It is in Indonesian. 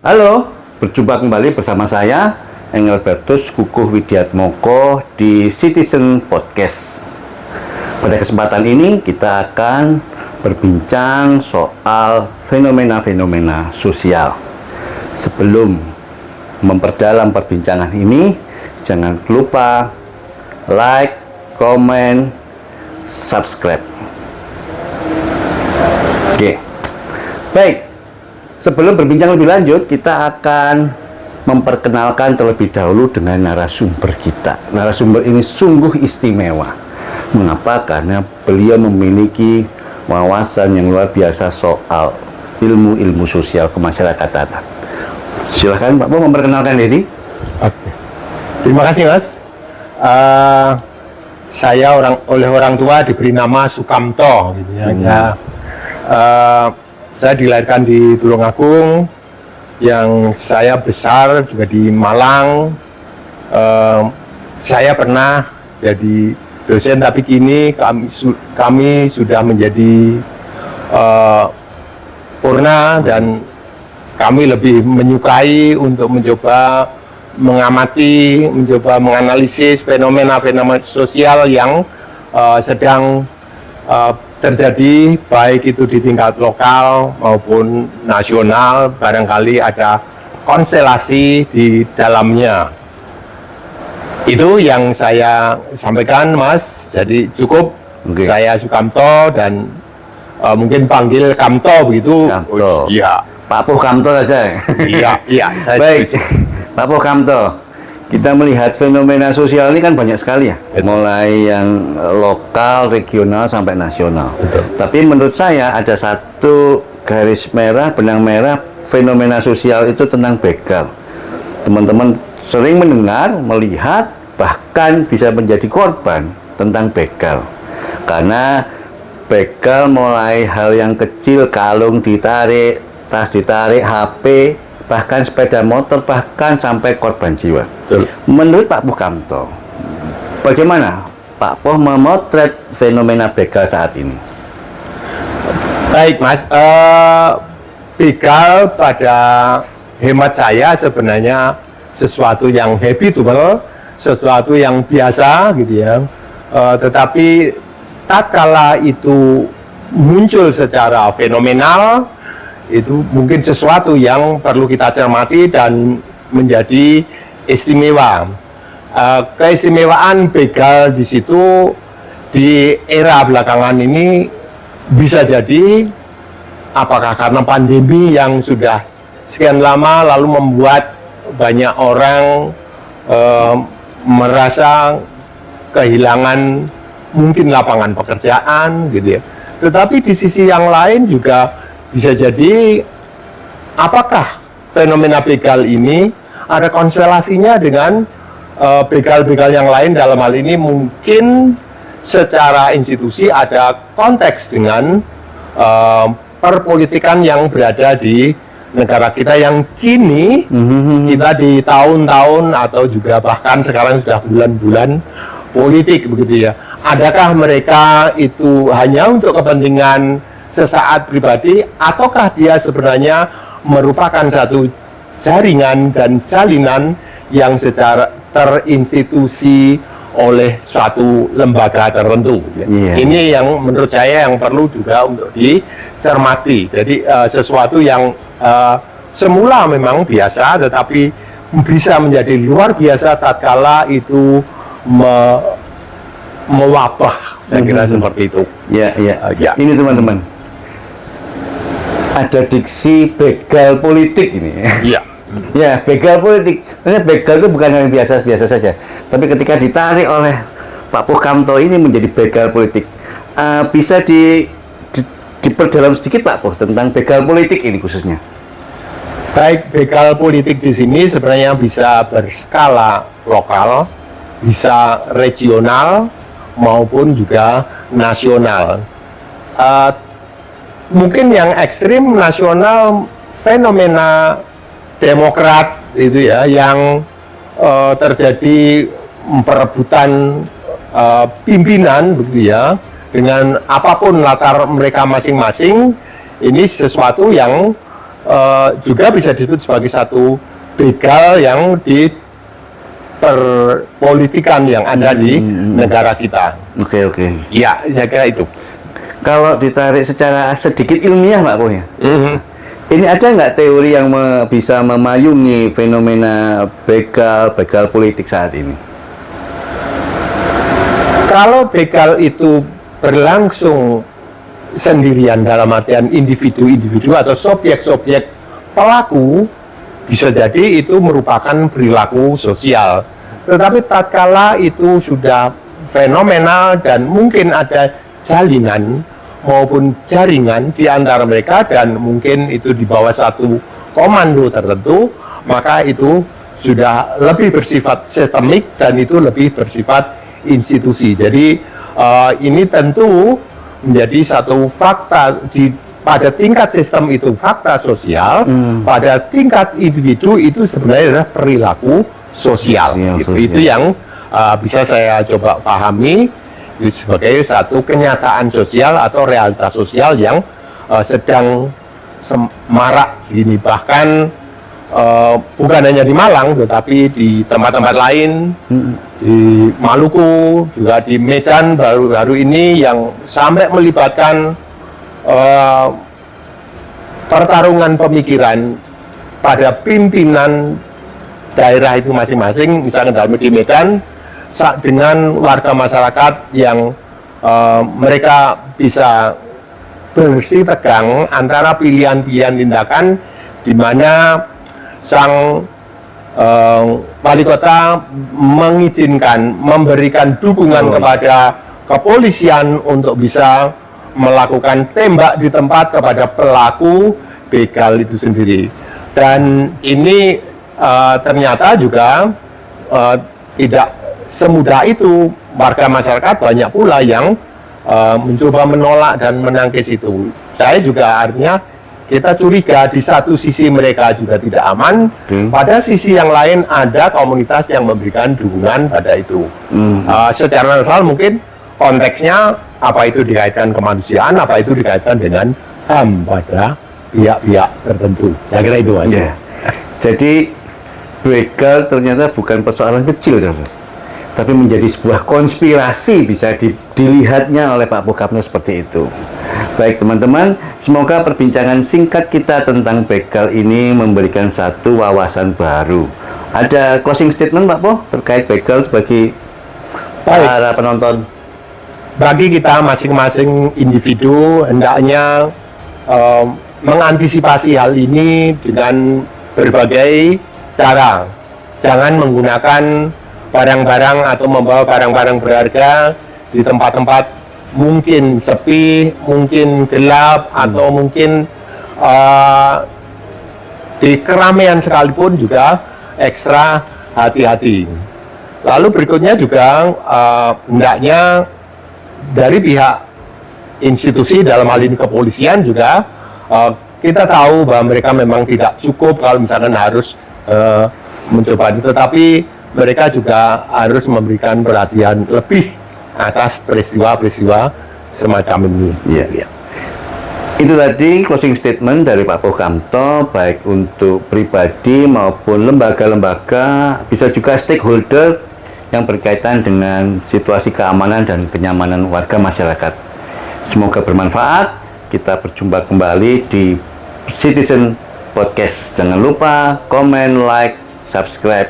Halo, berjumpa kembali bersama saya, Engelbertus Kukuh Widiatmoko di Citizen Podcast. Pada kesempatan ini kita akan berbincang soal fenomena-fenomena sosial. Sebelum memperdalam perbincangan ini, jangan lupa like, komen, subscribe. Oke, baik. Sebelum berbincang lebih lanjut, kita akan memperkenalkan terlebih dahulu dengan narasumber kita. Narasumber ini sungguh istimewa. Mengapa? Karena beliau memiliki wawasan yang luar biasa soal ilmu-ilmu sosial kemasyarakatan. Silakan Pak Bo memperkenalkan diri. Oke. Terima kasih Mas. Saya oleh orang tua diberi nama Sukamto, gitu ya. Saya dilahirkan di Tulungagung, yang saya besar juga di Malang. Saya pernah jadi dosen, tapi kini kami sudah menjadi purna, dan kami lebih menyukai untuk mencoba mengamati, mencoba menganalisis fenomena-fenomena sosial yang sedang terjadi, baik itu di tingkat lokal maupun nasional. Barangkali ada konstelasi di dalamnya. Itu yang saya sampaikan, Mas. Jadi cukup. Okay. Saya Sukamto, dan mungkin panggil Kamto begitu. Kamto. Iya. Pak Po Kamto saja. Iya. Baik, Pak Po Kamto. Kita melihat fenomena sosial ini kan banyak sekali ya, mulai yang lokal, regional, sampai nasional. Betul. Tapi menurut saya ada satu garis merah, benang merah, fenomena sosial itu tentang begal. Teman-teman sering mendengar, melihat, bahkan bisa menjadi korban tentang begal. Karena begal mulai hal yang kecil, kalung ditarik, tas ditarik, HP, bahkan sepeda motor, bahkan sampai korban jiwa. Betul. Menurut Pak Po Kamto, bagaimana Pak Po memotret fenomena begal saat ini? Baik, Mas. Begal pada hemat saya sebenarnya sesuatu yang habitual, sesuatu yang biasa, gitu ya. Tetapi tatkala itu muncul secara fenomenal, itu mungkin sesuatu yang perlu kita cermati dan menjadi istimewa. Keistimewaan begal di situ di era belakangan ini bisa jadi apakah karena pandemi yang sudah sekian lama lalu membuat banyak orang merasa kehilangan mungkin lapangan pekerjaan, gitu ya. Tetapi di sisi yang lain juga bisa jadi, apakah fenomena begal ini ada konstelasinya dengan begal-begal yang lain? Dalam hal ini mungkin secara institusi ada konteks dengan perpolitikan yang berada di negara kita, yang kini kita di tahun-tahun atau juga bahkan sekarang sudah bulan-bulan politik, begitu ya. Adakah mereka itu hanya untuk kepentingan sesaat pribadi, ataukah dia sebenarnya merupakan satu jaringan dan jalinan yang secara terinstitusi oleh suatu lembaga tertentu. Yeah. Ini yang menurut saya yang perlu juga untuk dicermati. Jadi sesuatu yang semula memang biasa, tetapi bisa menjadi luar biasa tatkala itu mewabah. Saya kira seperti itu. Ya. Ini teman-teman, ada diksi begal politik ini. Iya. Ya, begal politik. Sebenarnya begal itu bukan yang biasa-biasa saja. Tapi ketika ditarik oleh Pak Po Kamto ini menjadi begal politik. Bisa diperdalam sedikit Pak Po tentang begal politik ini khususnya. Baik, begal politik di sini sebenarnya bisa berskala lokal, bisa regional, maupun juga nasional. Mungkin yang ekstrim nasional, fenomena Demokrat itu ya, yang terjadi perebutan pimpinan, begitu ya, dengan apapun latar mereka masing-masing. Ini sesuatu yang juga bisa disebut sebagai satu begal yang diperpolitikan yang ada di negara kita. Oke, oke. Ya, saya kira itu. Kalau ditarik secara sedikit ilmiah, Pak Po ya. Ini ada nggak teori yang bisa memayungi fenomena begal politik saat ini? Kalau begal itu berlangsung sendirian dalam artian individu-individu atau subjek-subjek pelaku, bisa jadi itu merupakan perilaku sosial. Tetapi tatkala itu sudah fenomenal dan mungkin ada jalinan maupun jaringan di antara mereka dan mungkin itu di bawah satu komando tertentu, maka itu sudah lebih bersifat sistemik dan itu lebih bersifat institusi. Jadi ini tentu menjadi satu fakta pada tingkat sistem itu fakta sosial, pada tingkat individu itu sebenarnya adalah perilaku sosial. Itu yang bisa saya coba pahami sebagai satu kenyataan sosial atau realitas sosial yang sedang marak ini, bahkan bukan hanya di Malang tetapi di tempat-tempat lain, di Maluku, juga di Medan baru-baru ini yang sampai melibatkan pertarungan pemikiran pada pimpinan daerah itu masing-masing, misalnya dalam di Medan dengan warga masyarakat yang mereka bisa bersitegang antara pilihan-pilihan tindakan di mana sang wali kota mengizinkan, memberikan dukungan kepada kepolisian untuk bisa melakukan tembak di tempat kepada pelaku begal itu sendiri. Dan ini ternyata juga tidak semudah itu, warga masyarakat banyak pula yang mencoba menolak dan menangkis itu. Saya juga artinya kita curiga di satu sisi mereka juga tidak aman, pada sisi yang lain ada komunitas yang memberikan dukungan pada itu. Secara nasional mungkin konteksnya apa itu dikaitkan kemanusiaan, apa itu dikaitkan dengan HAM pada pihak-pihak tertentu. Saya kira itu Mas. Yeah. Jadi begal ternyata bukan persoalan kecil, tapi menjadi sebuah konspirasi bisa dilihatnya oleh Pak Poekamto seperti itu. Baik teman-teman, semoga perbincangan singkat kita tentang begal ini memberikan satu wawasan baru. Ada closing statement Pak Po terkait begal bagi para penonton? Bagi kita masing-masing individu hendaknya mengantisipasi hal ini dengan berbagai cara. Jangan menggunakan barang-barang atau membawa barang-barang berharga di tempat-tempat mungkin sepi, mungkin gelap, atau mungkin di keramaian sekalipun juga ekstra hati-hati. Lalu berikutnya juga hendaknya dari pihak institusi dalam hal ini kepolisian juga kita tahu bahwa mereka memang tidak cukup kalau misalkan harus mencoba itu, tetapi mereka juga harus memberikan perhatian lebih atas peristiwa-peristiwa semacam ini. Iya. Itu tadi closing statement dari Pak Poekamto, baik untuk pribadi maupun lembaga-lembaga, bisa juga stakeholder yang berkaitan dengan situasi keamanan dan kenyamanan warga masyarakat. Semoga bermanfaat. Kita berjumpa kembali di Citizen Podcast. Jangan lupa komen, like, subscribe,